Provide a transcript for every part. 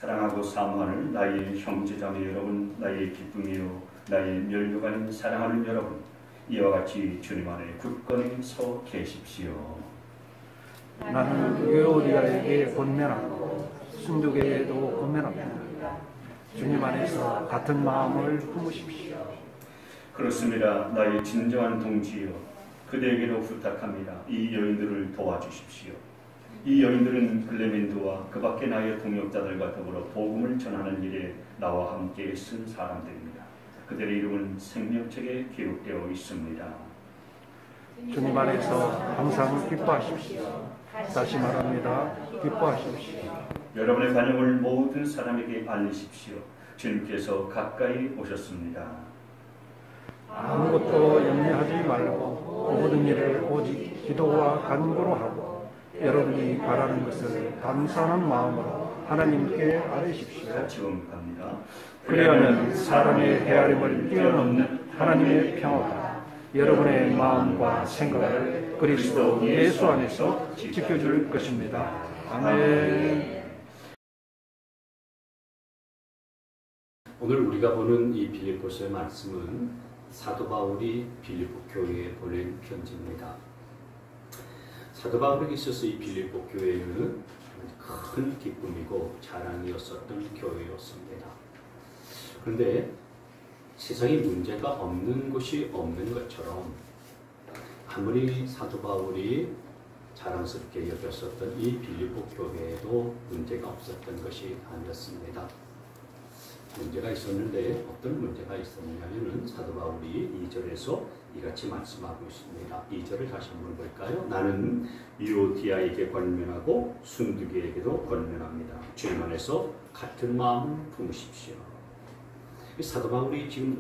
사랑하고 사모하는 나의 형제자매 여러분, 나의 기쁨이요 나의 멸류관인 사랑하는 여러분, 이와 같이 주님 안에 굳건히 서 계십시오. 나는 유오디아에게 권면하고 순두계에도 권면합니다. 주님 안에서 같은 마음을 품으십시오. 그렇습니다. 나의 진정한 동지여, 그대에게도 부탁합니다. 이 여인들을 도와주십시오. 이 여인들은 클레멘드와 그 밖의 나의 동역자들과 더불어 복음을 전하는 일에 나와 함께 쓴 사람들입니다. 그들의 이름은 생명책에 기록되어 있습니다. 주님 안에서 항상 기뻐하십시오. 다시 말합니다. 기뻐하십시오. 여러분의 반응을 모든 사람에게 알리십시오. 주님께서 가까이 오셨습니다. 아무것도 염려하지 말고 모든 일을 오직 기도와 간구로 하고 여러분이 바라는 것을 감사하는 마음으로 하나님께 아뢰십시오. 같이 언급합니다. 그리하면 사람의 헤아림을 뛰어넘는 하나님의 평화가 여러분의 마음과 생각을 그리스도 예수 안에서 지켜줄 것입니다. 아멘. 오늘 우리가 보는 이 빌립보서의 말씀은 사도 바울이 빌립보 교회에 보낸 편지입니다. 사도 바울에게 있어서 이 빌립보 교회는 큰 기쁨이고 자랑이었었던 교회였습니다. 그런데 세상에 문제가 없는 곳이 없는 것처럼 아무리 사도 바울이 자랑스럽게 여겼었던 이 빌립보 교회에도 문제가 없었던 것이 아니었습니다. 문제가 있었는데 어떤 문제가 있었냐면 사도 바울이 2절에서 이같이 말씀하고 있습니다. 2절을 다시 한번 볼까요? 나는 유오디아에게 권면하고 순두기에게도 권면합니다. 주님 안에서 같은 마음을 품으십시오. 사도 바울이 지금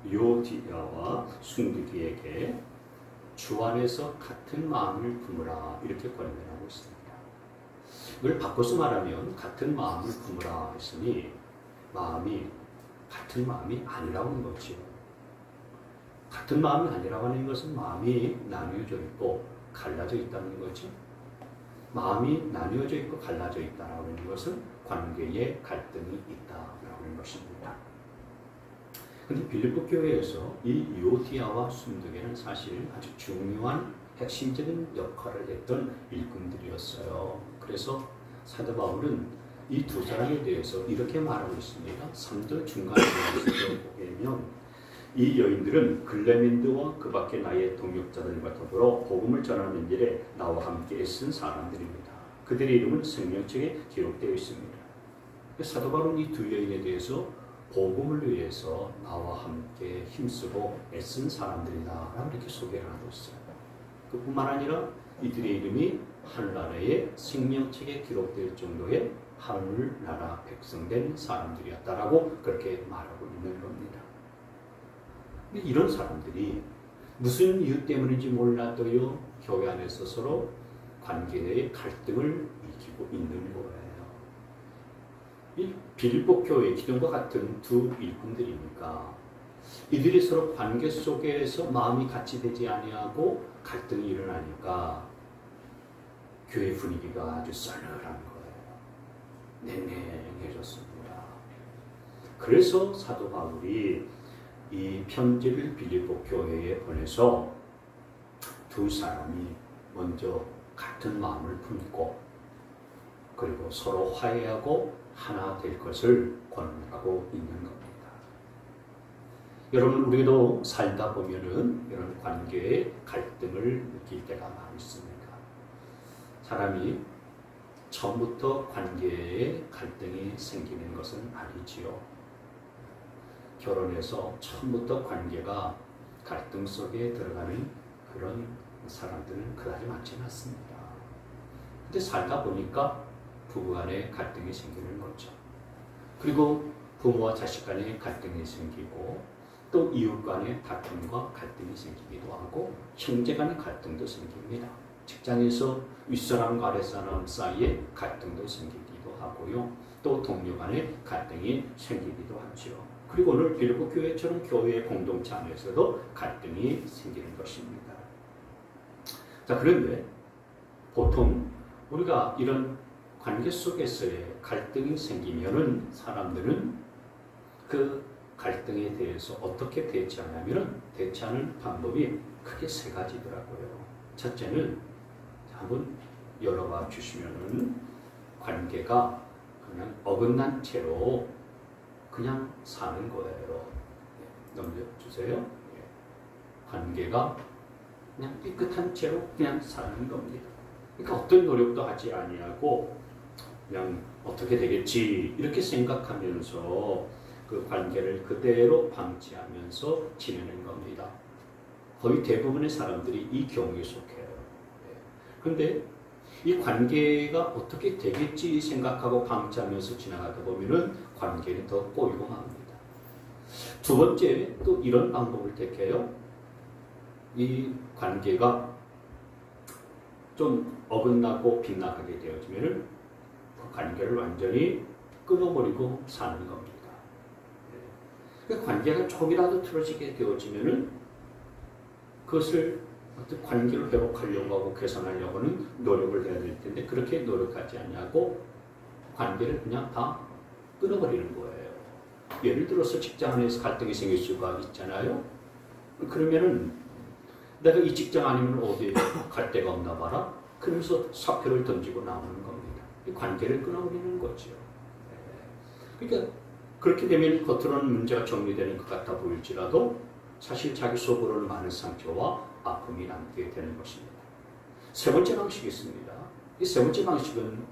유오디아와 순두기에게 주 안에서 같은 마음을 품으라 이렇게 권면하고 있습니다. 이걸 바꿔서 말하면 같은 마음을 품으라 했으니 마음이 같은 마음이 아니라고 하는 거죠. 같은 마음이 아니라고 하는 것은 마음이 나뉘어져 있고 갈라져 있다는 거죠. 마음이 나뉘어져 있고 갈라져 있다라고 하는 것은 관계에 갈등이 있다라고 하는 것입니다. 그런데 빌립보 교회에서 이 유오디아와 순두계는 사실 아주 중요한 핵심적인 역할을 했던 일꾼들이었어요. 그래서 사도 바울은 이 두 사람에 대해서 이렇게 말하고 있습니다. 3절 중간에 보면 이 여인들은 글레멘드와 그 밖의 나의 동역자들과 더불어 복음을 전하는 일에 나와 함께 애쓴 사람들입니다. 그들의 이름은 생명책에 기록되어 있습니다. 사도 바울은 이 두 여인에 대해서 복음을 위해서 나와 함께 힘쓰고 애쓴 사람들이다 이렇게 소개를 하고 있어요. 그뿐만 아니라 이들의 이름이 하늘나라의 생명책에 기록될 정도의 하늘나라 백성된 사람들이었다라고 그렇게 말하고 있는 겁니다. 근데 이런 사람들이 무슨 이유 때문인지 몰라도요, 교회 안에서 서로 관계의 갈등을 일으키고 있는 거예요. 이 빌립보 교회 기존과 같은 두 일꾼들이니까 이들이 서로 관계 속에서 마음이 같이 되지 아니하고 갈등이 일어나니까 교회 분위기가 아주 싸늘한 거예요. 냉랭해졌습니다. 그래서 사도 바울이 이 편지를 빌립보 교회에 보내서 두 사람이 먼저 같은 마음을 품고 그리고 서로 화해하고 하나 될 것을 권하고 있는 겁니다. 여러분, 우리도 살다 보면은 이런 관계의 갈등을 느낄 때가 많이 있습니다. 사람이 처음부터 관계에 갈등이 생기는 것은 아니지요. 결혼해서 처음부터 관계가 갈등 속에 들어가는 그런 사람들은 그다지 많지는 않습니다. 근데 살다 보니까 부부간에 갈등이 생기는 거죠. 그리고 부모와 자식 간에 갈등이 생기고 또 이웃 간에 다툼과 갈등이 생기기도 하고 형제 간의 갈등도 생깁니다. 직장에서 윗사람과 아랫사람 사이에 갈등도 생기기도 하고요. 또 동료 간에 갈등이 생기기도 하죠. 그리고 오늘 빌립보 교회처럼 교회 공동체 안에서도 갈등이 생기는 것입니다. 자, 그런데 보통 우리가 이런 관계 속에서의 갈등이 생기면은 사람들은 그 갈등에 대해서 어떻게 대처하냐면은 대처하는 방법이 크게 세 가지더라고요. 첫째는 한번 열어봐 주시면은 관계가 그냥 어긋난 채로 그냥 사는 거예요. 넘겨주세요. 관계가 그냥 깨끗한 채로 그냥 사는 겁니다. 그러니까 어떤 노력도 하지 아니하고 그냥 어떻게 되겠지 이렇게 생각하면서 그 관계를 그대로 방치하면서 지내는 겁니다. 거의 대부분의 사람들이 이 경우에 속해요. 그런데 이 관계가 어떻게 되겠지 생각하고 방치하면서 지나가다 보면은 관계는 더 꼬이고 맙니다. 두 번째 또 이런 방법을 택해요. 이 관계가 좀 어긋나고 빗나가게 되어지면은 그 관계를 완전히 끊어버리고 사는 겁니다. 그 관계가 조금이라도 틀어지게 되어지면은 그것을 어떤 관계를 회복하려고 하고 개선하려고는 노력을 해야 될 텐데 그렇게 노력하지 않냐고 관계를 그냥 다 끊어버리는 거예요. 예를 들어서 직장 안에서 갈등이 생길 수가 있잖아요. 그러면은 내가 이 직장 아니면 어디에 갈 데가 없나 봐라. 그러면서 사표를 던지고 나오는 겁니다. 이 관계를 끊어버리는 거죠. 그러니까 그렇게 되면 겉으로는 문제가 정리되는 것 같아 보일지라도 사실 자기 속으로는 많은 상처와 아픔이 남게 되는 것입니다. 세 번째 방식이 있습니다. 이 세 번째 방식은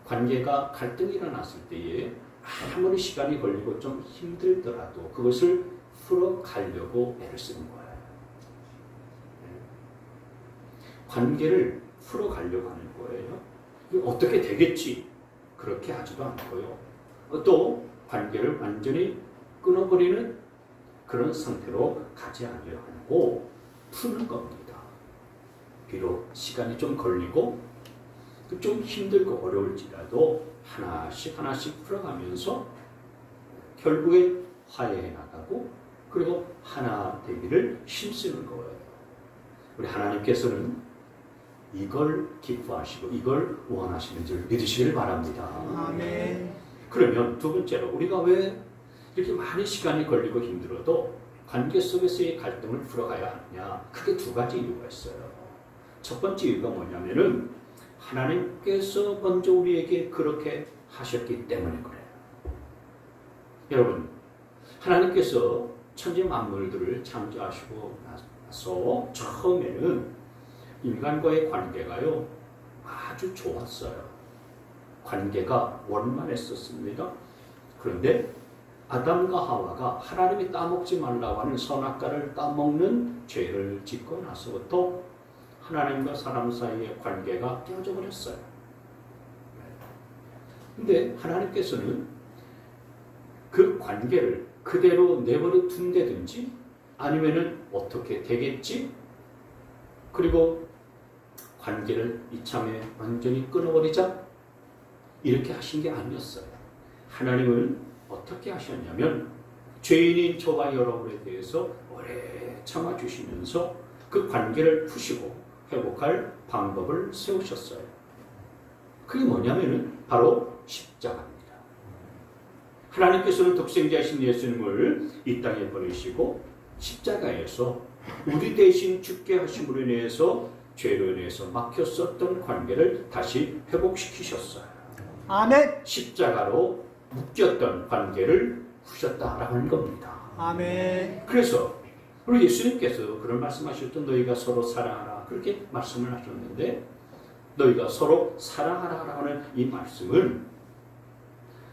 관계가 갈등이 일어났을 때에 아무리 시간이 걸리고 좀 힘들더라도 그것을 풀어가려고 애를 쓰는 거예요. 관계를 풀어가려고 하는 거예요. 어떻게 되겠지? 그렇게 하지도 않고요. 또 관계를 완전히 끊어버리는 그런 상태로 가지 않으려 하고 푸는 겁니다. 비록 시간이 좀 걸리고 좀 힘들고 어려울지라도 하나씩 하나씩 풀어가면서 결국에 화해해 나가고 그리고 하나 되기를 힘쓰는 거예요. 우리 하나님께서는 이걸 기뻐하시고 이걸 원하시는 줄 믿으시길 바랍니다. 아멘. 그러면 두 번째로 우리가 왜 이렇게 많은 시간이 걸리고 힘들어도 관계 속에서의 갈등을 풀어가야 하느냐? 크게 두 가지 이유가 있어요. 첫 번째 이유가 뭐냐면은 하나님께서 먼저 우리에게 그렇게 하셨기 때문에 그래요. 여러분, 하나님께서 천지 만물들을 창조하시고 나서 처음에는 인간과의 관계가요 아주 좋았어요. 관계가 원만했었습니다. 그런데 아담과 하와가 하나님이 따먹지 말라고 하는 선악과를 따먹는 죄를 짓고 나서부터 하나님과 사람 사이의 관계가 깨어져 버렸어요. 근데 하나님께서는 그 관계를 그대로 내버려 둔다든지 아니면은 어떻게 되겠지? 그리고 관계를 이참에 완전히 끊어버리자 이렇게 하신 게 아니었어요. 하나님은 어떻게 하셨냐면 죄인인 저와 여러분에 대해서 오래 참아주시면서 그 관계를 푸시고 회복할 방법을 세우셨어요. 그게 뭐냐면은 바로 십자가입니다. 하나님께서는 독생자이신 예수님을 이 땅에 보내시고 십자가에서 우리 대신 죽게 하심으로 인해서 죄로 인해서 막혔었던 관계를 다시 회복시키셨어요. 아멘. 십자가로 묶였던 관계를 푸셨다라는 겁니다. 아멘. 그래서 우리 예수님께서 그런 말씀하셨던 너희가 서로 사랑하라 그렇게 말씀을 하셨는데 너희가 서로 사랑하라 하는 이 말씀은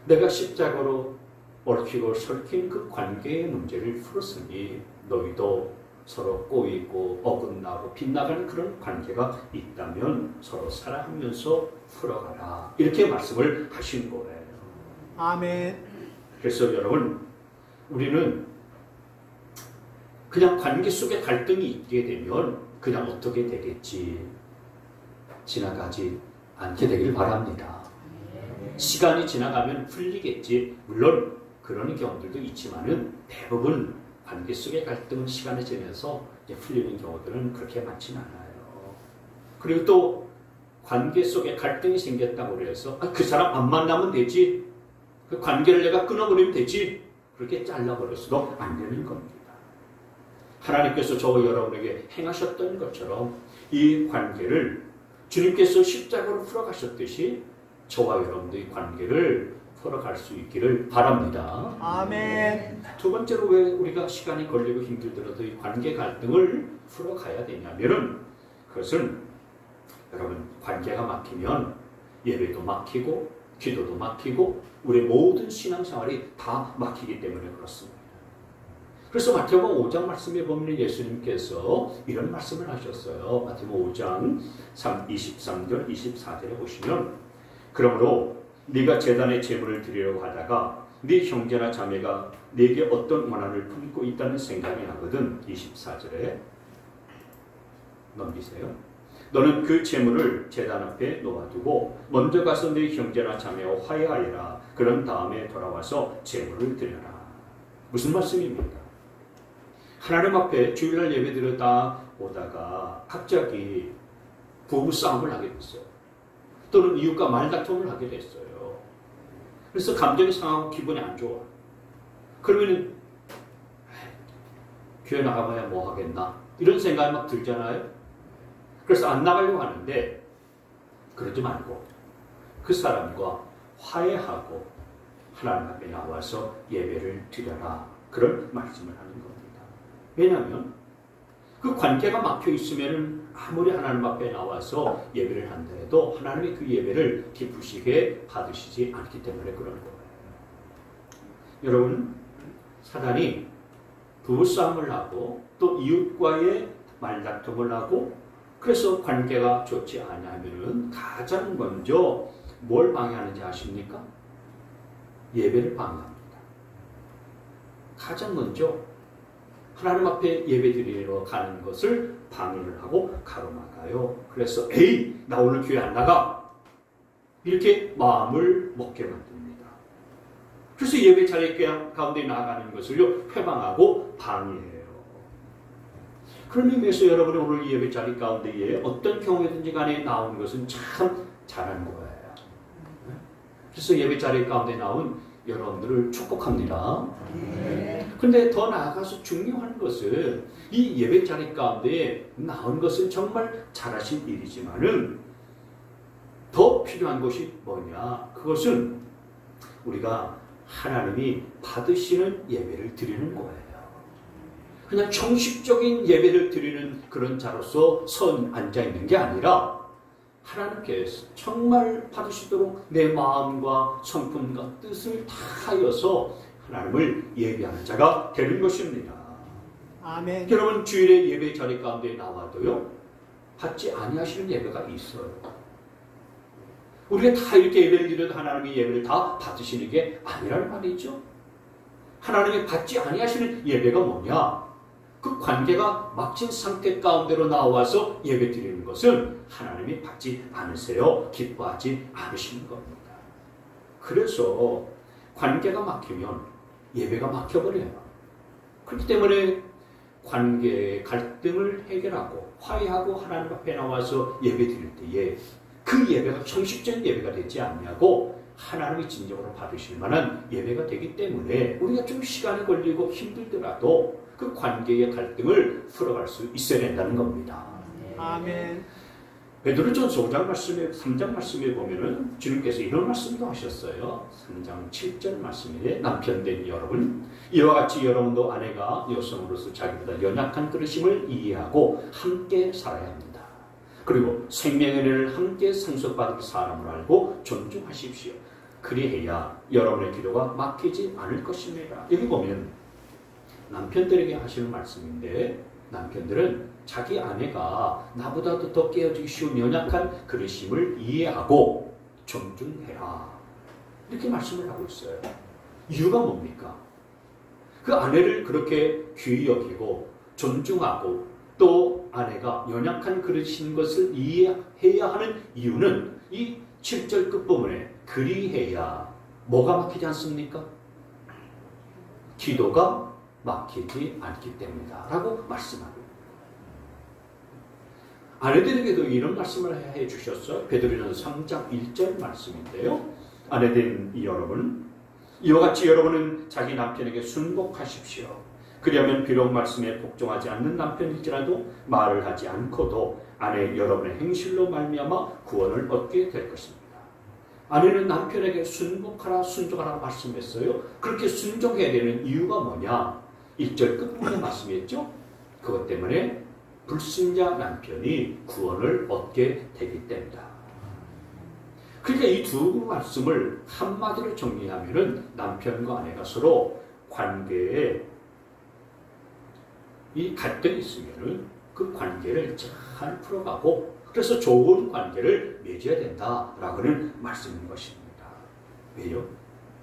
내가 십자가로 얽히고 설킨 그 관계의 문제를 풀었으니 너희도 서로 꼬이고 어긋나고 빗나가는 그런 관계가 있다면 서로 사랑하면서 풀어가라 이렇게 말씀을 하신 거예요. 아멘. 그래서 여러분 우리는 그냥 관계 속에 갈등이 있게 되면 그냥 어떻게 되겠지 지나가지 않게 되길 바랍니다. 시간이 지나가면 풀리겠지. 물론 그런 경우들도 있지만은 대부분 관계 속의 갈등은 시간이 지나서 풀리는 경우들은 그렇게 많지는 않아요. 그리고 또 관계 속에 갈등이 생겼다고 그래서 그 사람 안 만나면 되지, 그 관계를 내가 끊어버리면 되지, 그렇게 잘라버려서도 안 되는 겁니다. 하나님께서 저와 여러분에게 행하셨던 것처럼 이 관계를 주님께서 십자가로 풀어가셨듯이 저와 여러분들의 관계를 풀어갈 수 있기를 바랍니다. 아멘. 두 번째로 왜 우리가 시간이 걸리고 힘들더라도 이 관계 갈등을 풀어가야 되냐면은, 그것은 여러분, 관계가 막히면 예배도 막히고 기도도 막히고 우리 모든 신앙생활이 다 막히기 때문에 그렇습니다. 그래서 마태복음 5장 말씀에 보면 예수님께서 이런 말씀을 하셨어요. 마태복음 5장 23절 24절에 보시면, 그러므로 네가 제단에 제물을 드리려고 하다가 네 형제나 자매가 네게 어떤 원한을 품고 있다는 생각이 나거든. 24절에 넘기세요. 너는 그 제물을 제단 앞에 놓아두고 먼저 가서 네 형제나 자매와 화해하여라. 그런 다음에 돌아와서 제물을 드려라. 무슨 말씀입니까? 하나님 앞에 주일날 예배 드렸다 오다가 갑자기 부부싸움을 하게 됐어요. 또는 이웃과 말다툼을 하게 됐어요. 그래서 감정이 상하고 기분이 안 좋아. 그러면 교회 나가봐야 뭐 하겠나, 이런 생각이 막 들잖아요. 그래서 안 나가려고 하는데, 그러지 말고 그 사람과 화해하고 하나님 앞에 나와서 예배를 드려라, 그런 말씀을 하는 겁니다. 왜냐하면 그 관계가 막혀 있으면 아무리 하나님 앞에 나와서 예배를 한다해도 하나님이 그 예배를 기쁘시게 받으시지 않기 때문에 그런 거예요. 여러분, 사단이 부부싸움을 하고 또 이웃과의 말다툼을 하고 그래서 관계가 좋지 않으면 가장 먼저 뭘 방해하는지 아십니까? 예배를 방해합니다. 가장 먼저 하나님 앞에 예배 드리러 가는 것을 방해를 하고 가로막아요. 그래서 에이, 나 오늘 교회 안 나가, 이렇게 마음을 먹게 만듭니다. 그래서 예배 자리 가운데 나가는 것을요 회방하고 방해해요. 그런 의미에서 여러분이 오늘 예배 자리 가운데에 어떤 경우에든지 간에 나온 것은 참 잘한 거예요. 그래서 예배 자리 가운데 나온 여러분들을 축복합니다. 그런데 더 나아가서 중요한 것은 이 예배 자리 가운데 나온 것은 정말 잘하신 일이지만은 더 필요한 것이 뭐냐? 그것은 우리가 하나님이 받으시는 예배를 드리는 거예요. 그냥 형식적인 예배를 드리는 그런 자로서 앉아 있는 게 아니라 하나님께서 정말 받으시도록 내 마음과 성품과 뜻을 다하여서 하나님을 예배하는 자가 되는 것입니다. 아멘. 여러분, 주일에 예배 자리 가운데 나와도요 받지 아니하시는 예배가 있어요. 우리가 다 이렇게 예배를 드려도 하나님의 예배를 다 받으시는 게 아니란 말이죠. 하나님이 받지 아니하시는 예배가 뭐냐? 그 관계가 막힌 상태 가운데로 나와서 예배 드리는 것은 하나님이 받지 않으세요. 기뻐하지 않으시는 겁니다. 그래서 관계가 막히면 예배가 막혀버려요. 그렇기 때문에 관계의 갈등을 해결하고 화해하고 하나님 앞에 나와서 예배 드릴 때에 그 예배가 형식적인 예배가 되지 않냐고 하나님이 진정으로 받으실 만한 예배가 되기 때문에 우리가 좀 시간이 걸리고 힘들더라도 그 관계의 갈등을 풀어갈 수 있어야 된다는 겁니다. 아멘. 베드로전서 5장 말씀에 3장 말씀에 보면은 주님께서 이런 말씀도 하셨어요. 3장 7절 말씀에 남편된 여러분, 이와 같이 여러분도 아내가 여성으로서 자기보다 연약한 그릇임을 이해하고 함께 살아야 합니다. 그리고 생명의 은혜를 함께 상속받을 사람으로 알고 존중하십시오. 그리해야 여러분의 기도가 막히지 않을 것입니다. 여기 보면 남편들에게 하시는 말씀인데, 남편들은 자기 아내가 나보다도 더 깨어지기 쉬운 연약한 그릇임을 이해하고 존중해라, 이렇게 말씀을 하고 있어요. 이유가 뭡니까? 그 아내를 그렇게 귀히 여기고 존중하고 또 아내가 연약한 그릇인 것을 이해해야 하는 이유는 이 7절 끝부분에 그리해야 뭐가 막히지 않습니까? 기도가 막히지 않기 때문이다 라고 말씀하고, 아내들에게도 이런 말씀을 해 주셨어요. 베드로전서 3장 1절 말씀인데요. 아내된 여러분, 이와 같이 여러분은 자기 남편에게 순복하십시오. 그리하면 비록 말씀에 복종하지 않는 남편일지라도 말을 하지 않고도 아내 여러분의 행실로 말미암아 구원을 얻게 될 것입니다. 아내는 남편에게 순복하라 순종하라 말씀했어요. 그렇게 순종해야 되는 이유가 뭐냐? 1절 끝부분의 말씀이었죠. 그것 때문에 불신자 남편이 구원을 얻게 되기 때문이다. 그러니까 이 두 말씀을 한마디로 정리하면은 남편과 아내가 서로 관계에 이 갈등이 있으면은 그 관계를 잘 풀어가고 그래서 좋은 관계를 맺어야 된다라고는 말씀인 것입니다. 왜요?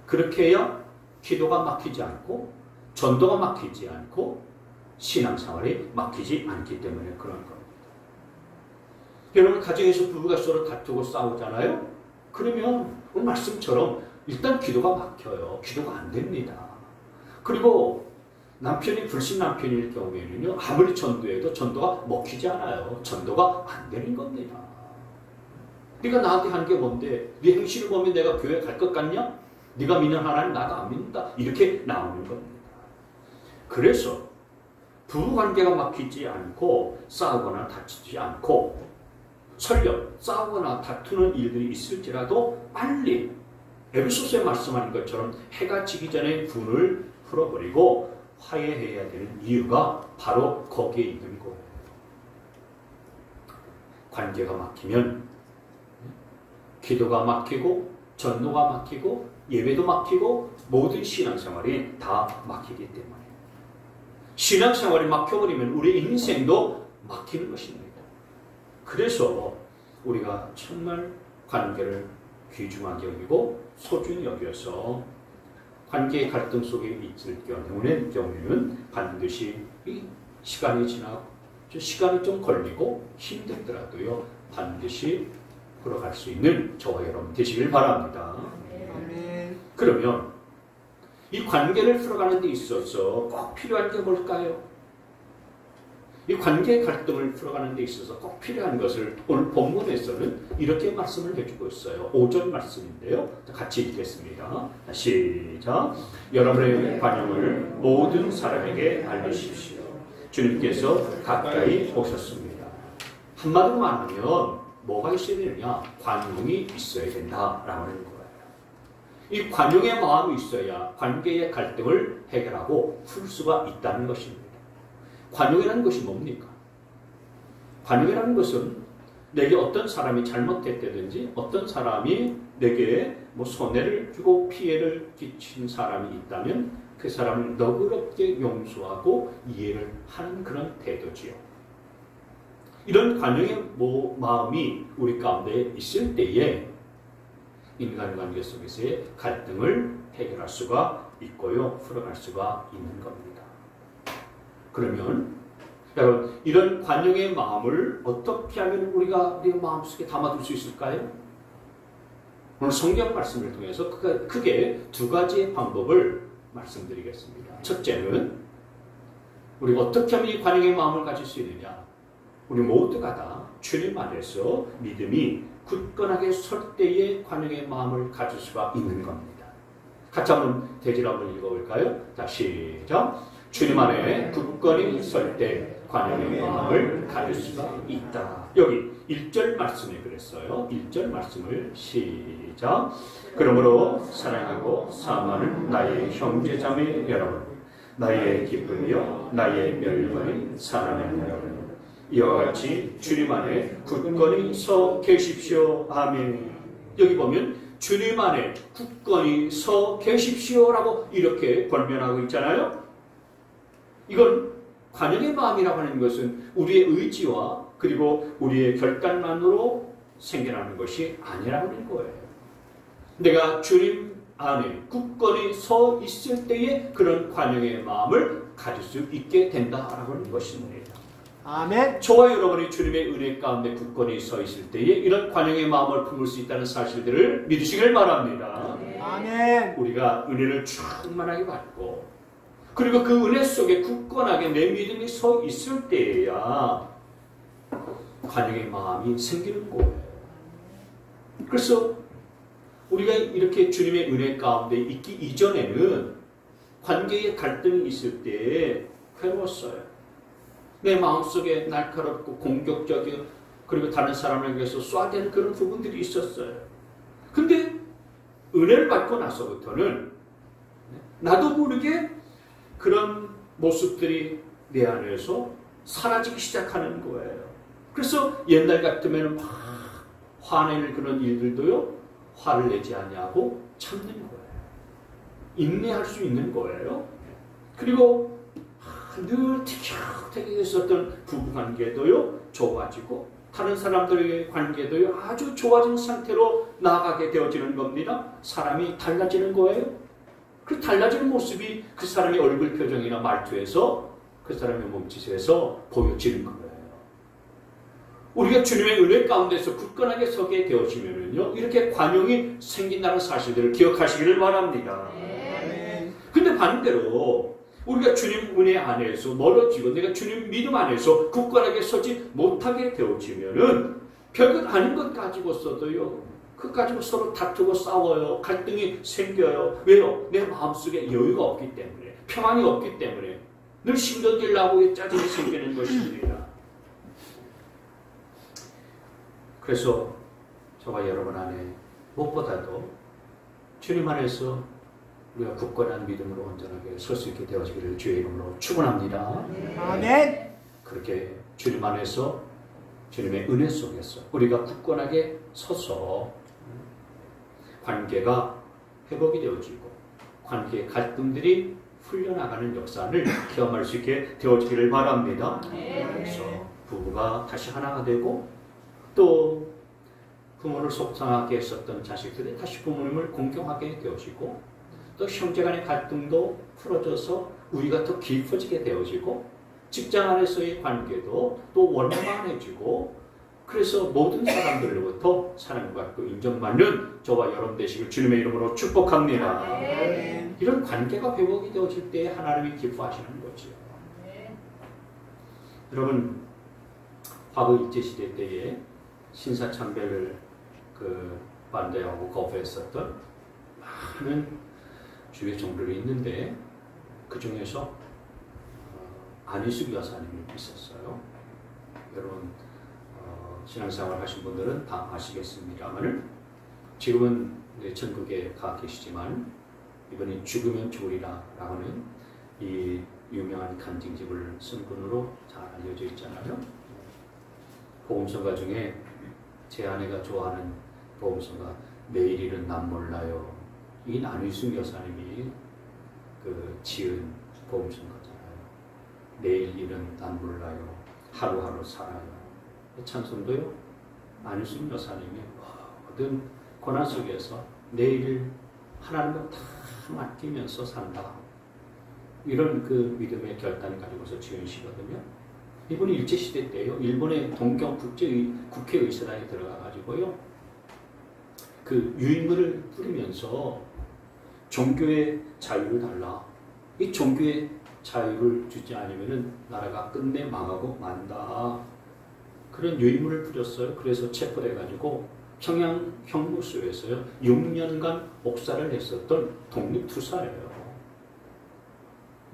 그렇게 해야 기도가 막히지 않고 전도가 막히지 않고 신앙생활이 막히지 않기 때문에 그런 겁니다. 여러분 가정에서 부부가 서로 다투고 싸우잖아요. 그러면 오늘 말씀처럼 일단 기도가 막혀요. 기도가 안 됩니다. 그리고 남편이 불신 남편일 경우에는요, 아무리 전도해도 전도가 먹히지 않아요. 전도가 안 되는 겁니다. 네가 나한테 한 게 뭔데? 네 행실을 보면 내가 교회 갈 것 같냐? 네가 믿는 하나님 나도 안 믿는다. 이렇게 나오는 겁니다. 그래서 부부관계가 막히지 않고 싸우거나 다투지 않고 설령 싸우거나 다투는 일들이 있을지라도 빨리 에베소서에 말씀하는 것처럼 해가 지기 전에 분을 풀어버리고 화해해야 되는 이유가 바로 거기에 있는 거예요. 관계가 막히면 기도가 막히고 전도가 막히고 예배도 막히고 모든 신앙생활이 다 막히기 때문에 신앙생활이 막혀버리면 우리 인생도 막히는 것입니다. 그래서 우리가 정말 관계를 귀중하게 여기고 소중히 여겨서 관계의 갈등 속에 있을 경우에는 반드시 이 시간이 지나고 시간이 좀 걸리고 힘들더라도요 반드시 풀어갈 수 있는 저와 여러분 되시길 바랍니다. 아멘. 그러면 이 관계를 풀어가는 데 있어서 꼭 필요한 게 뭘까요? 이 관계의 갈등을 풀어가는 데 있어서 꼭 필요한 것을 오늘 본문에서는 이렇게 말씀을 해주고 있어요. 5절 말씀인데요. 같이 읽겠습니다. 시작. 여러분의 관용을 모든 사람에게 알리십시오. 주님께서 가까이 오셨습니다. 한마디로 말하면 뭐가 있어야 되느냐? 관용이 있어야 된다라고 하는 거예요. 이 관용의 마음이 있어야 관계의 갈등을 해결하고 풀 수가 있다는 것입니다. 관용이라는 것이 뭡니까? 관용이라는 것은 내게 어떤 사람이 잘못했다든지 어떤 사람이 내게 손해를 주고 피해를 끼친 사람이 있다면 그 사람을 너그럽게 용서하고 이해를 하는 그런 태도지요. 이런 관용의 마음이 우리 가운데 있을 때에 인간관계 속에서의 갈등을 해결할 수가 있고요. 풀어갈 수가 있는 겁니다. 그러면 여러분 이런 관용의 마음을 어떻게 하면 우리가 우리 마음속에 담아둘 수 있을까요? 오늘 성경 말씀을 통해서 크게 두 가지의 방법을 말씀드리겠습니다. 첫째는 우리가 어떻게 하면 이 관용의 마음을 가질 수 있느냐? 우리 모두가 다 주님 안에서 믿음이 굳건하게 설 때에 관용의 마음을 가질 수가 있는 겁니다. 같이 한번 대질 한번 읽어볼까요? 자, 시작. 주님 안에 굳건히 설 때 관용의 마음을 가질 수가 있다. 여기 1절 말씀에 그랬어요. 1절 말씀을 시작. 그러므로 사랑하고 사랑하는 나의 형제자매 여러분, 나의 기쁨이요 나의 멸관인 사랑하는 여러분, 이와 같이 주님 안에 굳건히 서 계십시오. 아멘. 여기 보면 주님 안에 굳건히 서 계십시오라고 이렇게 권면하고 있잖아요. 이건 관용의 마음이라고 하는 것은 우리의 의지와 그리고 우리의 결단만으로 생겨나는 것이 아니라고 하는 거예요. 내가 주님 안에 굳건히 서 있을 때에 그런 관용의 마음을 가질 수 있게 된다라고 하는 것입니다. 아멘. 저와 여러분이 주님의 은혜 가운데 굳건히 서 있을 때에 이런 관용의 마음을 품을 수 있다는 사실들을 믿으시길 바랍니다. 아멘. 우리가 은혜를 충만하게 받고 그리고 그 은혜 속에 굳건하게 내 믿음이 서 있을 때에야 관용의 마음이 생기는 거예요. 그래서 우리가 이렇게 주님의 은혜 가운데 있기 이전에는 관계의 갈등이 있을 때 괴로웠어요. 내 마음속에 날카롭고 공격적이고 그리고 다른 사람을 위해서 쏴대는 그런 부분들이 있었어요. 근데 은혜를 받고 나서부터는 나도 모르게 그런 모습들이 내 안에서 사라지기 시작하는 거예요. 그래서 옛날 같으면 막 화낼 그런 일들도요, 화를 내지 않냐고 참는 거예요. 인내할 수 있는 거예요. 그리고 늘 티격태격 있었던 부부관계도요 좋아지고 다른 사람들의 관계도요 아주 좋아진 상태로 나아가게 되어지는 겁니다. 사람이 달라지는 거예요. 그 달라지는 모습이 그 사람의 얼굴 표정이나 말투에서 그 사람의 몸짓에서 보여지는 거예요. 우리가 주님의 은혜 가운데서 굳건하게 서게 되어지면요 이렇게 관용이 생긴다는 사실들을 기억하시기를 바랍니다. 근데 반대로 우리가 주님 은혜 안에서 멀어지고 내가 주님 믿음 안에서 굳건하게 서지 못하게 되어지면은 별것 아닌 것 가지고서도요 그 가지고 서로 다투고 싸워요. 갈등이 생겨요. 왜요? 내 마음속에 여유가 없기 때문에 평안이 없기 때문에 늘 신경질 나고 짜증이 생기는 것입니다. 그래서 저와 여러분 안에 무엇보다도 주님 안에서 우리가 굳건한 믿음으로 온전하게 설 수 있게 되어지기를 주의 이름으로 축원합니다. 아멘. 그렇게 주님 안에서 주님의 은혜 속에서 우리가 굳건하게 서서 관계가 회복이 되어지고 관계의 갈등들이 풀려나가는 역사를 경험할 수 있게 되어지기를 바랍니다. 그래서 부부가 다시 하나가 되고 또 부모를 속상하게 했었던 자식들이 다시 부모님을 공경하게 되어지고 또 형제간의 갈등도 풀어져서 우리가 더 깊어지게 되어지고 직장 안에서의 관계도 또 원만해지고 그래서 모든 사람들로부터 사랑받고 인정받는 저와 여러분 되시길 주님의 이름으로 축복합니다. 이런 관계가 회복이 되어질 때 하나님이 기뻐하시는 거죠. 여러분 과거 일제시대 때에 신사참배를 반대하고 거부했었던 많은 주의 종들이 있는데 그 중에서 안희숙 여사님이 있었어요. 여러분 신앙생활 하신 분들은 다 아시겠습니다만 지금은 전국에 가 계시지만 이번에 죽으면 좋으리라 라고는 이 유명한 간증집을 쓴 분으로 잘 알려져 있잖아요. 복음성가 중에 제 아내가 좋아하는 복음성가 내일일은 난 몰라요. 이 안희숙 여사님이 지은 복음성가잖아요. 내일일은 난 몰라요. 하루하루 살아요. 찬송도요. 안희숙 여사님이 모든 고난 속에서 내일을 하나님과 다 맡기면서 산다. 이런 그 믿음의 결단을 가지고서 지은 시거든요. 이분이 일제시대 때요. 일본의 동경 국회의사당에 들어가가지고요. 그 유인물을 뿌리면서 종교의 자유를 달라. 이 종교의 자유를 주지 않으면 나라가 끝내 망하고 만다. 그런 유인물을 뿌렸어요. 그래서 체포돼가지고 평양 형무소에서요 6년간 옥살을 했었던 독립투사예요.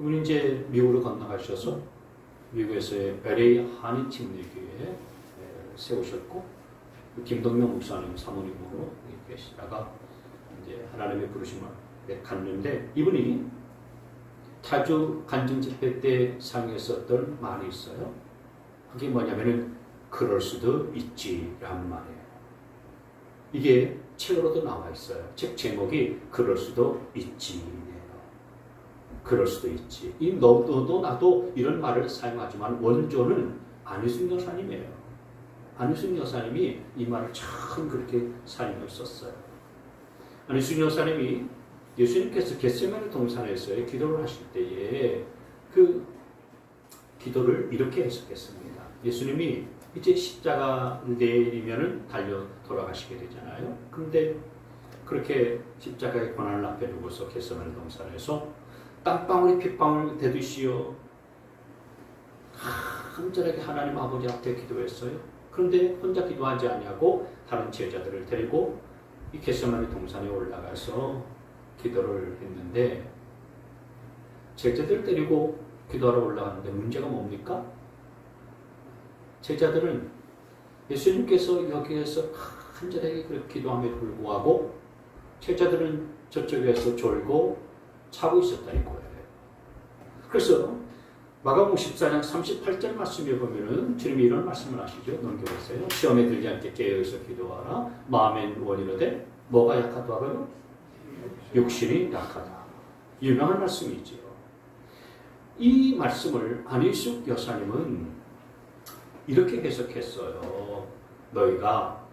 이분이 이제 미국으로 건너가셔서 미국에서의 LA 한인침례교회에 세우셨고 김동명 목사님 사모님으로 계시다가 이제 하나님의 부르심을 갔는데 이분이 타주 간증 집회 때 사용했었던 말이 있어요. 그게 뭐냐면은 그럴 수도 있지라는 말이에요. 이게 책으로도 나와 있어요. 책 제목이 그럴 수도 있지네요. 그럴 수도 있지. 이 너도 나도 이런 말을 사용하지만 원조는 안희숙 여사님이에요. 안희숙 여사님이 이 말을 참 그렇게 사용했었어요. 안희숙 여사님이 예수님께서 겟세마네 동산에서의 기도를 하실 때에 그 기도를 이렇게 해석했습니다. 예수님이 이제 십자가 내리면은 달려 돌아가시게 되잖아요. 근데 그렇게 십자가의 고난을 앞에 두고서 겟세마네 동산에서 땀방울이 핏방울 되듯이요 간절하게 하나님 아버지 앞에 기도했어요. 그런데 혼자 기도하지 아니하고 다른 제자들을 데리고 이 겟세마네 동산에 올라가서 기도를 했는데, 제자들 데리고 기도하러 올라가는데 문제가 뭡니까? 제자들은 예수님께서 여기에서 간절하게 그렇게 기도함에도 불구하고 제자들은 저쪽에서 졸고 자고 있었다는 거예요. 그래서 마가복음 14장 38절 말씀에 보면은 주님이 이런 말씀을 하시죠. 넘겨보세요. 시험에 들지 않게 깨어서 기도하라. 마음의 원이로되 뭐가 약하다고요? 육신이 약하다. 유명한 말씀이죠. 이 말씀을 안희숙 여사님은 이렇게 해석했어요. 너희가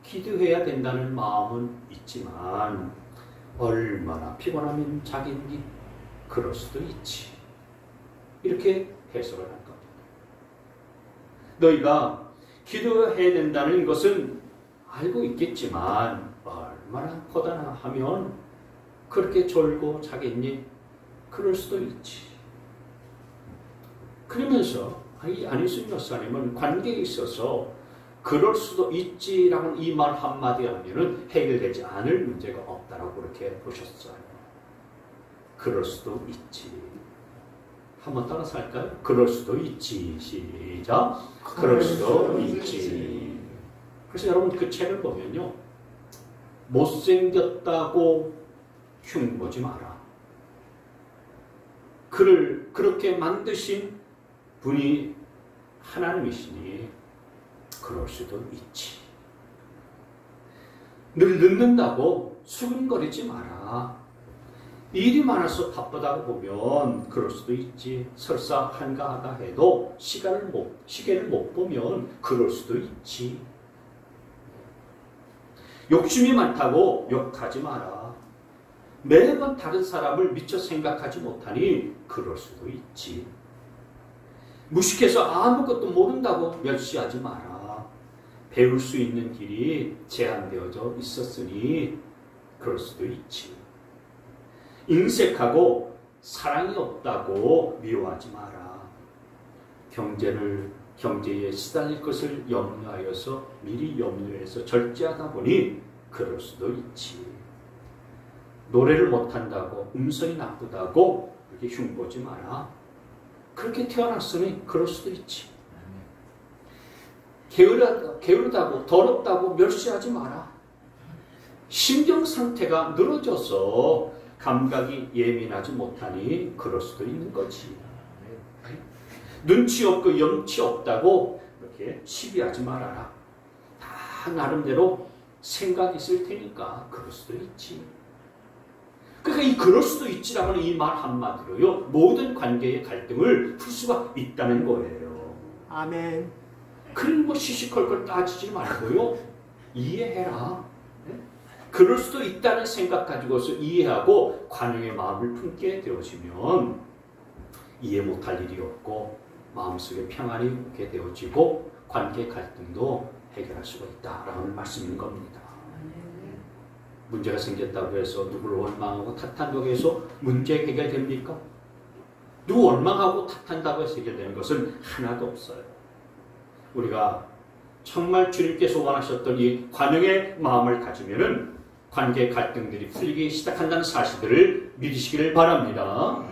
기도해야 된다는 마음은 있지만 얼마나 피곤하면 자기니 그럴 수도 있지. 이렇게 해석을 한 겁니다. 너희가 기도해야 된다는 것은 알고 있겠지만 얼마나 고단하면 그렇게 졸고 자겠니? 그럴 수도 있지. 그러면서 이 안희순 여사님은 관계에 있어서 그럴 수도 있지라는 이 말 한마디 하면은 해결되지 않을 문제가 없다라고 그렇게 보셨어요. 그럴 수도 있지. 한번 따라서 할까요? 그럴 수도 있지. 시작. 그럴 수도 있지. 그래서 여러분 그 책을 보면요. 못생겼다고 흉보지 마라. 그를 그렇게 만드신 분이 하나님이시니 그럴 수도 있지. 늘 늦는다고 수근거리지 마라. 일이 많아서 바쁘다고 보면 그럴 수도 있지. 설사 한가하다 해도 시계를 못 보면 그럴 수도 있지. 욕심이 많다고 욕하지 마라. 매번 다른 사람을 미처 생각하지 못하니 그럴 수도 있지. 무식해서 아무것도 모른다고 멸시하지 마라. 배울 수 있는 길이 제한되어져 있었으니 그럴 수도 있지. 인색하고 사랑이 없다고 미워하지 마라. 경제에 시달릴 것을 염려하여서 미리 염려해서 절제하다 보니 그럴 수도 있지. 노래를 못한다고 음성이 나쁘다고 그렇게 흉보지 마라. 그렇게 태어났으니 그럴 수도 있지. 게으르다고 더럽다고 멸시하지 마라. 신경 상태가 늘어져서 감각이 예민하지 못하니 그럴 수도 있는 거지. 눈치 없고 염치 없다고 이렇게 시비하지 말아라. 다 나름대로 생각이 있을 테니까 그럴 수도 있지. 그러니까 이 그럴 수도 있지라는 이 말 한마디로요. 모든 관계의 갈등을 풀 수가 있다는 거예요. 아멘. 그럼 뭐 시시콜콜 따지지 말고요. 이해해라. 그럴 수도 있다는 생각 가지고서 이해하고 관용의 마음을 품게 되어지면 이해 못할 일이 없고 마음속에 평안이 오게 되어지고 관계 갈등도 해결할 수가 있다라는 말씀인 겁니다. 문제가 생겼다고 해서 누구를 원망하고 탓한다고 해서 문제 해결됩니까? 누구 원망하고 탓한다고 해서 해결되는 것은 하나도 없어요. 우리가 정말 주님께서 원하셨던 이 관용의 마음을 가지면은 관계 갈등들이 풀리기 시작한다는 사실들을 믿으시기를 바랍니다.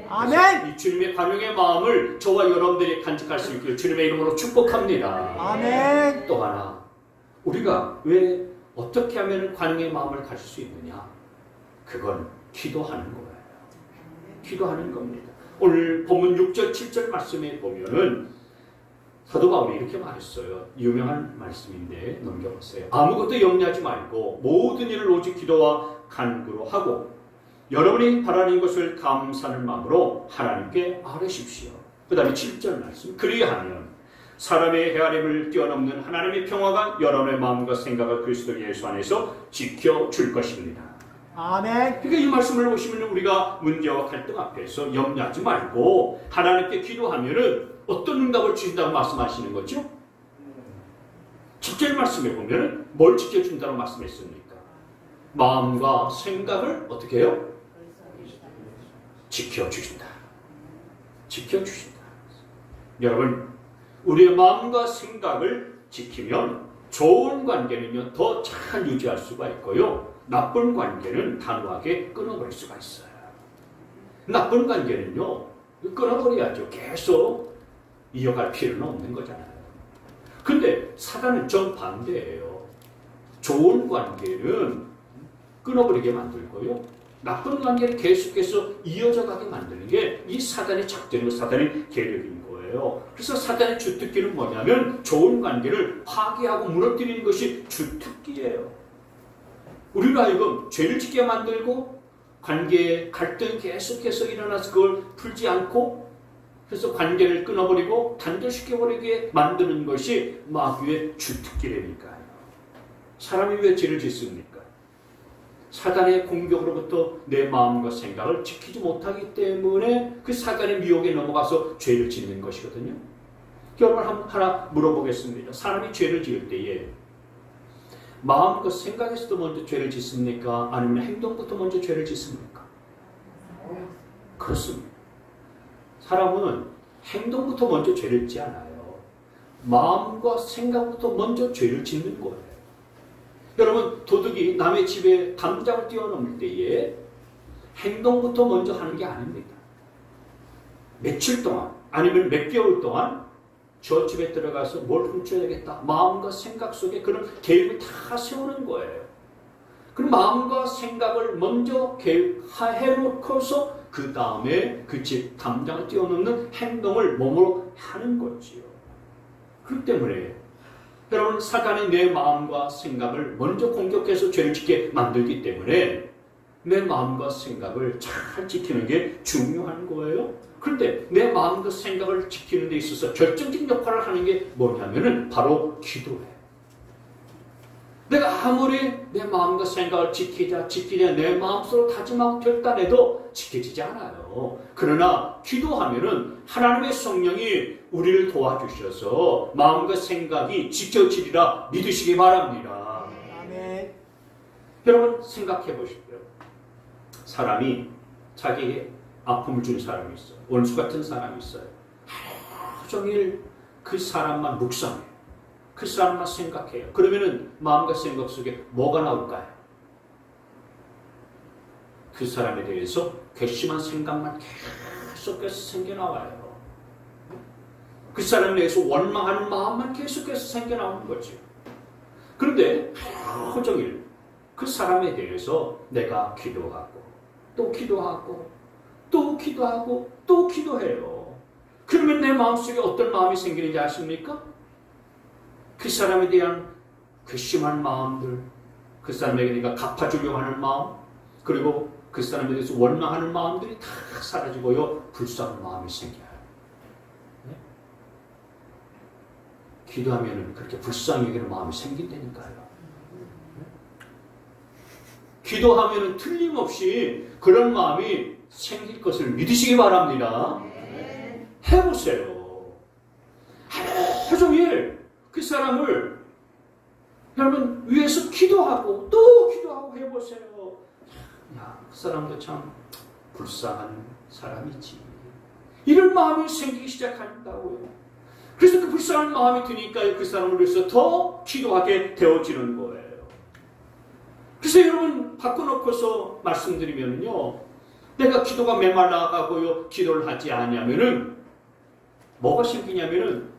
아멘. 이 주님의 관용의 마음을 저와 여러분들이 간직할 수 있기를 주님의 이름으로 축복합니다. 아멘. 또 하나, 우리가 왜 어떻게 하면 관용의 마음을 가질 수 있느냐? 그건 기도하는 거예요. 기도하는 겁니다. 오늘 본문 6절, 7절 말씀에 보면은 사도 바울이 이렇게 말했어요. 유명한 말씀인데 넘겨보세요. 아무것도 염려하지 말고 모든 일을 오직 기도와 간구로 하고 여러분이 바라는 것을 감사하는 마음으로 하나님께 아뢰십시오. 그 다음에 7절 말씀. 그리하면 사람의 헤아림을 뛰어넘는 하나님의 평화가 여러분의 마음과 생각을 그리스도 예수 안에서 지켜줄 것입니다. 아멘. 그러니까 이 말씀을 보시면 우리가 문제와 갈등 앞에서 염려하지 말고 하나님께 기도하면은 어떤 응답을 주신다고 말씀하시는 거죠? 7절 말씀에 보면은 뭘 지켜준다고 말씀했습니까? 마음과 생각을 어떻게 해요? 지켜주신다. 지켜주신다. 여러분, 우리의 마음과 생각을 지키면 좋은 관계는요 더 잘 유지할 수가 있고요. 나쁜 관계는 단호하게 끊어버릴 수가 있어요. 나쁜 관계는요 끊어버려야죠. 계속 이어갈 필요는 없는 거잖아요. 근데 사단은 정반대예요. 좋은 관계는 끊어버리게 만들고요. 나쁜 관계를 계속해서 이어져 가게 만드는 게 이 사단의 작전이고 사단의 계략인 거예요. 그래서 사단의 주특기는 뭐냐면 좋은 관계를 파괴하고 무너뜨리는 것이 주특기예요. 우리로 하여금 죄를 짓게 만들고 관계에 갈등이 계속해서 일어나서 그걸 풀지 않고 그래서 관계를 끊어버리고 단절시켜버리게 만드는 것이 마귀의 주특기라니까요. 사람이 왜 죄를 짓습니까? 사단의 공격으로부터 내 마음과 생각을 지키지 못하기 때문에 그 사단의 미혹에 넘어가서 죄를 짓는 것이거든요. 여러분 하나 물어보겠습니다. 사람이 죄를 지을 때에 마음과 생각에서도 먼저 죄를 짓습니까? 아니면 행동부터 먼저 죄를 짓습니까? 그렇습니다. 사람은 행동부터 먼저 죄를 짓지 않아요. 마음과 생각부터 먼저 죄를 짓는 거예요. 여러분 도둑이 남의 집에 담장을 뛰어넘을 때에 행동부터 먼저 하는 게 아닙니다. 며칠 동안 아니면 몇 개월 동안 저 집에 들어가서 뭘 훔쳐야 되겠다. 마음과 생각 속에 그런 계획을 다 세우는 거예요. 그럼 마음과 생각을 먼저 해놓고서 그 다음에 그 집 담장을 뛰어넘는 행동을 몸으로 하는 거지요. 그렇기 때문에 여러분 사단이 내 마음과 생각을 먼저 공격해서 죄를 짓게 만들기 때문에 내 마음과 생각을 잘 지키는 게 중요한 거예요. 그런데 내 마음과 생각을 지키는 데 있어서 결정적인 역할을 하는 게 뭐냐면은 바로 기도예요. 내가 아무리 내 마음과 생각을 지키자 내 마음속으로 다짐하고 결단해도 지켜지지 않아요. 그러나 기도하면은 하나님의 성령이 우리를 도와주셔서 마음과 생각이 지켜지리라 믿으시기 바랍니다. 아멘. 여러분 생각해 보십시오. 사람이 자기에게 아픔을 준 사람이 있어요. 원수 같은 사람이 있어요. 하루 종일 그 사람만 묵상해요. 그 사람만 생각해요. 그러면은 마음과 생각 속에 뭐가 나올까요? 그 사람에 대해서 괘씸한 생각만 계속해서 생겨나와요. 그 사람에 대해서 원망하는 마음만 계속해서 생겨나오는 거죠. 그런데 하루 종일 그 사람에 대해서 내가 기도하고 또 기도하고 또 기도하고 또 기도해요. 그러면 내 마음속에 어떤 마음이 생기는지 아십니까? 그 사람에 대한 괘씸한 마음들, 그 사람에게 내가 갚아주려고 하는 마음, 그리고 그 사람에 대해서 원망하는 마음들이 다 사라지고요. 불쌍한 마음이 생겨요. 네? 기도하면 그렇게 불쌍히 여기는 마음이 생긴다니까요. 네? 기도하면 틀림없이 그런 마음이 생길 것을 믿으시기 바랍니다. 해보세요. 하루 종일 그 사람을 여러분 위해서 기도하고 또 기도하고 해보세요. 야, 그 사람도 참 불쌍한 사람이지. 이런 마음이 생기기 시작한다고요. 그래서 그 불쌍한 마음이 드니까 그 사람을 위해서 더 기도하게 되어지는 거예요. 그래서 여러분 바꿔놓고서 말씀드리면요, 내가 기도가 메말라가고요, 기도를 하지 않으면은 뭐가 생기냐면은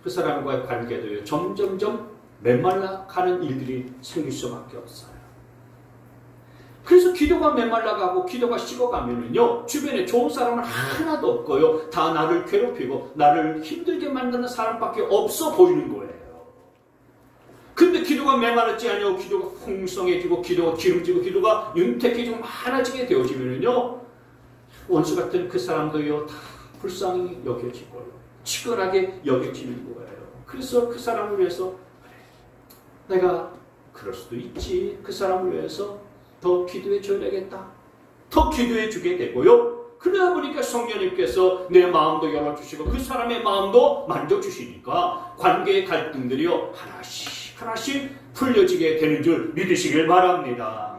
그 사람과의 관계도요, 점점점 메말라가는 일들이 생길 수밖에 없어요. 그래서 기도가 메말라가고 기도가 식어가면은요, 주변에 좋은 사람은 하나도 없고요, 다 나를 괴롭히고 나를 힘들게 만드는 사람밖에 없어 보이는 거예요. 근데 기도가 메말랐지 않냐고 기도가 풍성해지고 기도가 기름지고 기도가 윤택해지고 많아지게 되어지면은요, 원수 같은 그 사람도요, 다 불쌍히 여겨지고요, 치근하게 여겨지는 거예요. 그래서 그 사람을 위해서 그래, 내가 그럴 수도 있지, 그 사람을 위해서 더 기도해 줘야겠다, 더 기도해 주게 되고요. 그러다 보니까 성령님께서 내 마음도 열어주시고 그 사람의 마음도 만져주시니까 관계의 갈등들이요, 하나씩 풀려지게 되는 줄 믿으시길 바랍니다.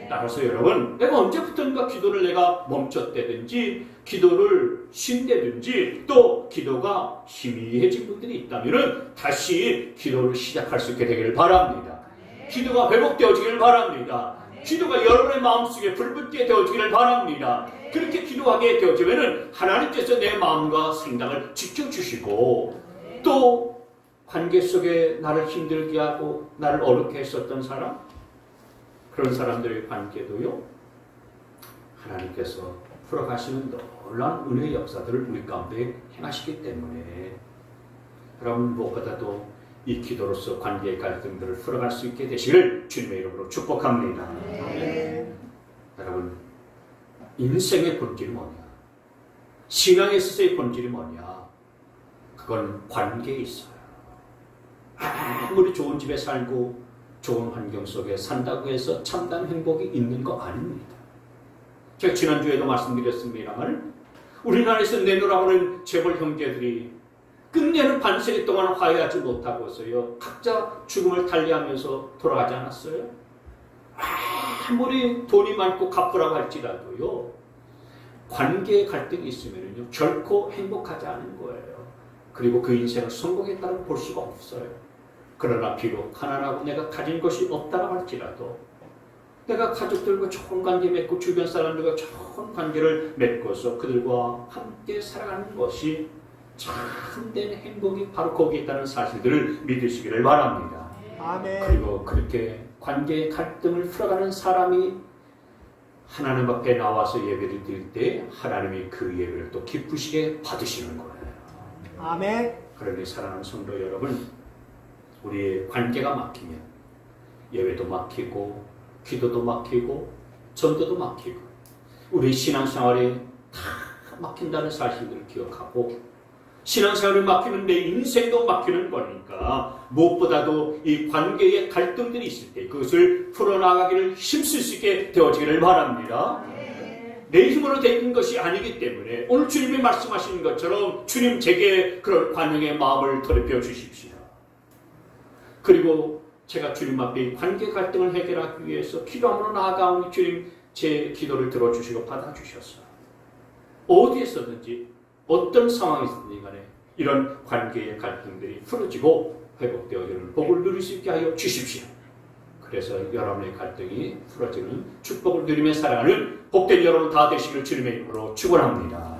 따라서 여러분, 내가 언제부턴가 기도를 내가 멈췄다든지 기도를 쉰다든지 또 기도가 희미해진 분들이 있다면 다시 기도를 시작할 수 있게 되기를 바랍니다. 기도가 회복되어지기를 바랍니다. 기도가 여러분의 마음속에 불붙게 되어지기를 바랍니다. 그렇게 기도하게 되어지면 하나님께서 내 마음과 생각을 지켜주시고 또 관계 속에 나를 힘들게 하고 나를 어렵게 했었던 사람, 그런 사람들의 관계도요, 하나님께서 풀어가시는 놀라운 은혜의 역사들을 우리 가운데 행하시기 때문에 여러분 무엇보다도 이 기도로서 관계의 갈등들을 풀어갈 수 있게 되시기를 주님의 이름으로 축복합니다. 여러분, 인생의 본질이 뭐냐? 신앙에 있어서의 본질이 뭐냐? 그건 관계에 있어요. 아무리 좋은 집에 살고 좋은 환경 속에 산다고 해서 참다운 행복이 있는 거 아닙니다. 제가 지난주에도 말씀드렸습니다만 우리나라에서 내놓으라고 하는 재벌 형제들이 끝내는 반세기 동안 화해하지 못하고서요, 각자 죽음을 달리하면서 돌아가지 않았어요? 아무리 돈이 많고 갚으라고 할지라도요, 관계의 갈등이 있으면요 결코 행복하지 않은 거예요. 그리고 그 인생을 성공했다고 볼 수가 없어요. 그러나 비록 가난하고 내가 가진 것이 없다고 할지라도 내가 가족들과 좋은 관계 맺고 주변 사람들과 좋은 관계를 맺고서 그들과 함께 살아가는 것이 참된 행복이 바로 거기에 있다는 사실들을 믿으시기를 바랍니다. 아멘. 그리고 그렇게 관계의 갈등을 풀어가는 사람이 하나님 앞에 나와서 예배를 드릴 때 하나님이 그 예배를 또 기쁘시게 받으시는 거예요. 아멘. 그러니 사랑하는 성도 여러분, 우리의 관계가 막히면 예배도 막히고 기도도 막히고 전도도 막히고 우리 신앙생활에 다 막힌다는 사실들을 기억하고, 신앙생활을 막히면 내 인생도 막히는 거니까 무엇보다도 이 관계의 갈등들이 있을 때 그것을 풀어나가기를 힘쓸 수 있게 되어지기를 바랍니다. 내 힘으로 되는 것이 아니기 때문에 오늘 주님이 말씀하시는 것처럼 주님 제게 그런 관용의 마음을 더럽혀 주십시오. 그리고 제가 주님 앞에 관계 갈등을 해결하기 위해서 기도함으로 나아가오니 주님 제 기도를 들어주시고 받아주셔서 어디에서든지 어떤 상황이든지 간에 이런 관계의 갈등들이 풀어지고 회복되어지는 복을 누릴 수 있게 하여 주십시오. 그래서 여러분의 갈등이 풀어지는 축복을 누리며 살아가는 복된 여러분 다 되시기를 주님의 이름으로 축원합니다.